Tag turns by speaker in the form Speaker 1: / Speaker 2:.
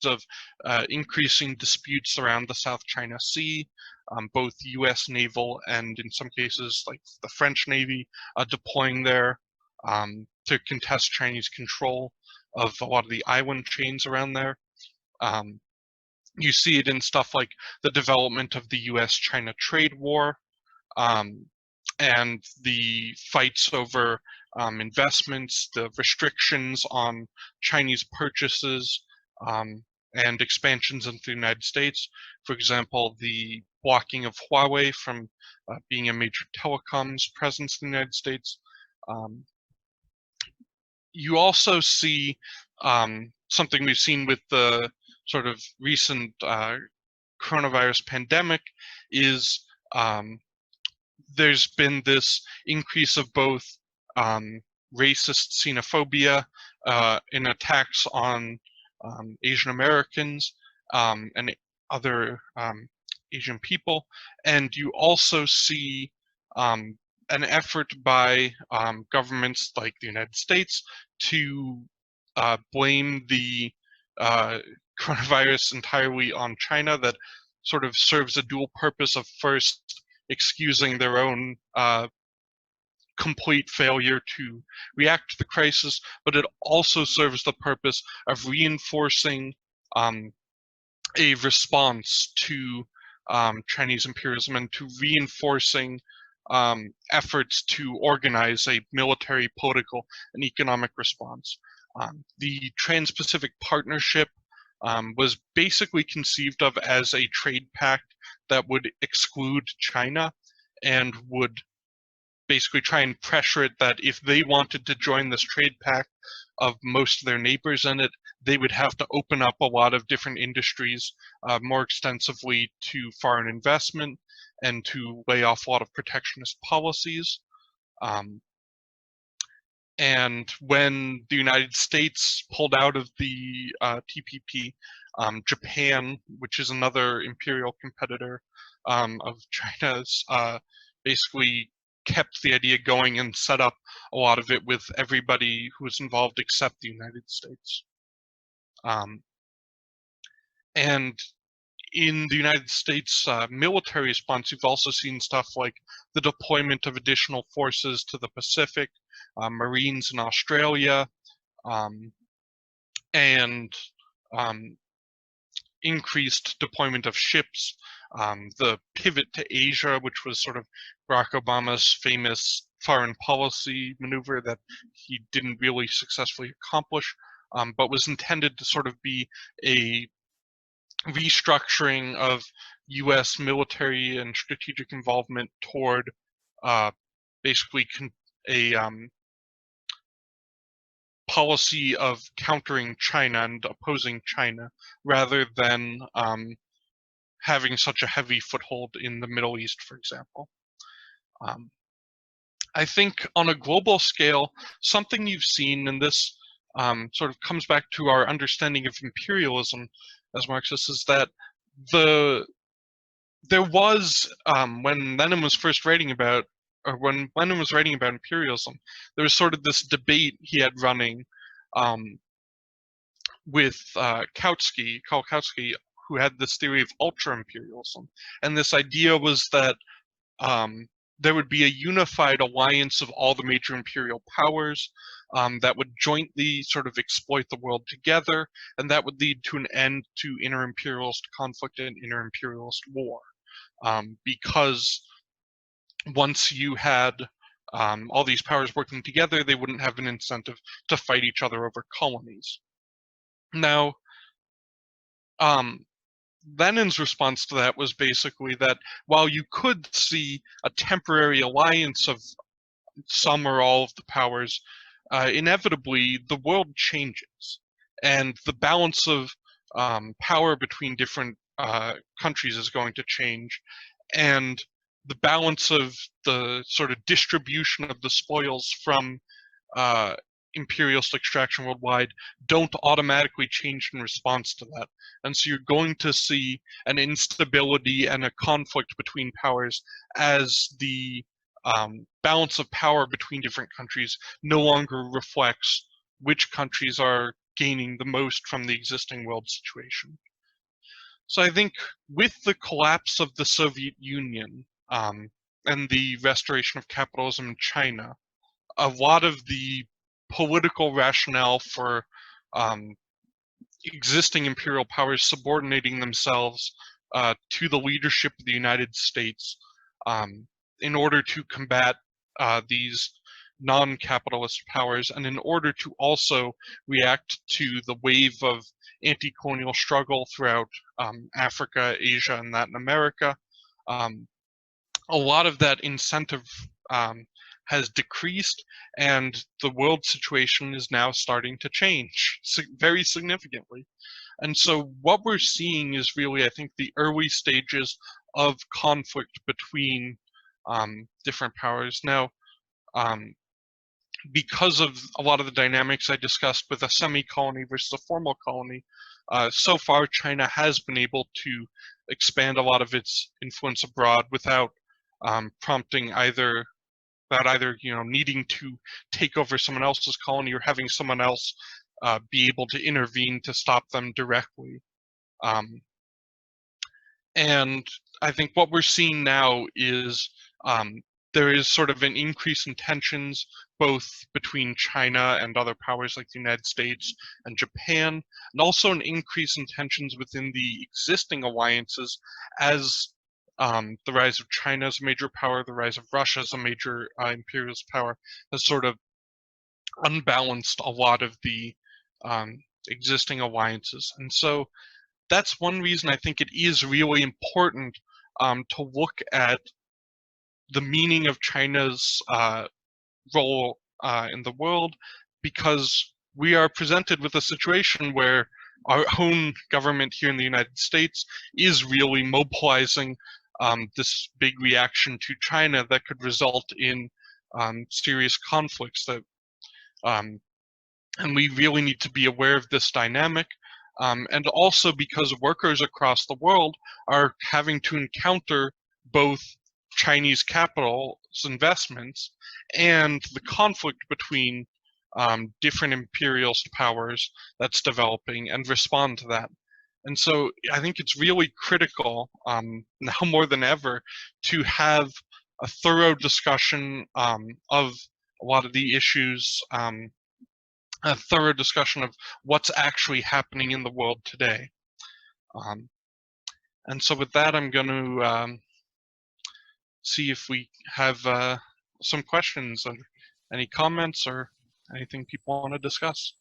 Speaker 1: of increasing disputes around the South China Sea, both U.S. naval and in some cases like the French Navy deploying there to contest Chinese control of a lot of the island chains around there. You see it in stuff like the development of the US-China trade war, and the fights over investments, the restrictions on Chinese purchases, and expansions into the United States. For example, the blocking of Huawei from being a major telecoms presence in the United States. You also see something we've seen with the sort of recent coronavirus pandemic is there's been this increase of both racist xenophobia in attacks on Asian Americans and other Asian people, and you also see an effort by governments like the United States to blame the coronavirus entirely on China, that sort of serves a dual purpose of first excusing their own complete failure to react to the crisis, but it also serves the purpose of reinforcing a response to Chinese imperialism and to reinforcing efforts to organize a military, political, and economic response. The Trans-Pacific Partnership was basically conceived of as a trade pact that would exclude China and would basically try and pressure it that if they wanted to join this trade pact of most of their neighbors in it, they would have to open up a lot of different industries more extensively to foreign investment and to lay off a lot of protectionist policies. And when the United States pulled out of the TPP, Japan, which is another imperial competitor of China's, basically kept the idea going and set up a lot of it with everybody who was involved except the United States. And in the United States military response, you've also seen stuff like the deployment of additional forces to the Pacific, Marines in Australia, and increased deployment of ships, the pivot to Asia, which was sort of Barack Obama's famous foreign policy maneuver that he didn't really successfully accomplish, but was intended to sort of be a restructuring of US military and strategic involvement toward basically a policy of countering China and opposing China, rather than having such a heavy foothold in the Middle East, for example. I think on a global scale, something you've seen, and this sort of comes back to our understanding of imperialism as Marxists, is that there was, when Lenin was first writing about, or when Lenin was writing about imperialism, there was sort of this debate he had running with Karl Kautsky, who had this theory of ultra-imperialism. And this idea was that there would be a unified alliance of all the major imperial powers that would jointly sort of exploit the world together, and that would lead to an end to inter-imperialist conflict and inter-imperialist war. Because once you had all these powers working together, they wouldn't have an incentive to fight each other over colonies. Now, Lenin's response to that was basically that while you could see a temporary alliance of some or all of the powers, inevitably the world changes, and the balance of power between different countries is going to change, and the balance of the sort of distribution of the spoils from imperialist extraction worldwide don't automatically change in response to that. And so you're going to see an instability and a conflict between powers as the balance of power between different countries no longer reflects which countries are gaining the most from the existing world situation. So I think with the collapse of the Soviet Union and the restoration of capitalism in China, a lot of the political rationale for um, existing imperial powers subordinating themselves to the leadership of the United States in order to combat these non-capitalist powers, and in order to also react to the wave of anti-colonial struggle throughout Africa, Asia, and Latin America. A lot of that incentive has decreased, and the world situation is now starting to change very significantly. And so what we're seeing is really, I think, the early stages of conflict between different powers. Now, because of a lot of the dynamics I discussed with a semi-colony versus a formal colony, so far China has been able to expand a lot of its influence abroad without prompting either needing to take over someone else's colony or having someone else be able to intervene to stop them directly. And I think what we're seeing now is there is sort of an increase in tensions both between China and other powers like the United States and Japan, and also an increase in tensions within the existing alliances as the rise of China as a major power, the rise of Russia as a major imperialist power has sort of unbalanced a lot of the existing alliances. And so that's one reason I think it is really important to look at the meaning of China's role in the world, because we are presented with a situation where our own government here in the United States is really mobilizing this big reaction to China that could result in serious conflicts. And we really need to be aware of this dynamic. And also because workers across the world are having to encounter both Chinese capital's investments and the conflict between different imperialist powers that's developing and respond to that. And so I think it's really critical now more than ever to have a thorough discussion of a lot of the issues, a thorough discussion of what's actually happening in the world today. And so with that, I'm going to see if we have some questions or any comments or anything people want to discuss.